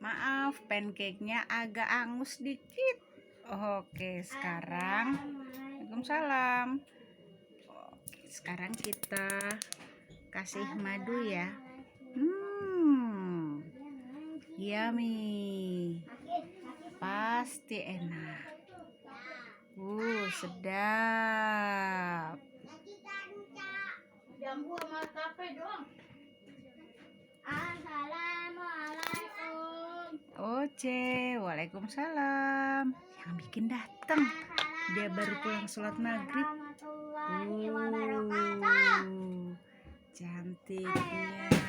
Maaf, pancake-nya agak angus dikit. Oke, sekarang Waalaikumsalam. Oke, sekarang kita kasih madu ya. Yummy. Pasti enak. Sedap. Jambu sama tape doang. Assalamualaikum. Oce, waalaikumsalam. Yang bikin datang. Dia baru pulang sholat maghrib. Warahmatullahi wabarakatuh. Cantiknya.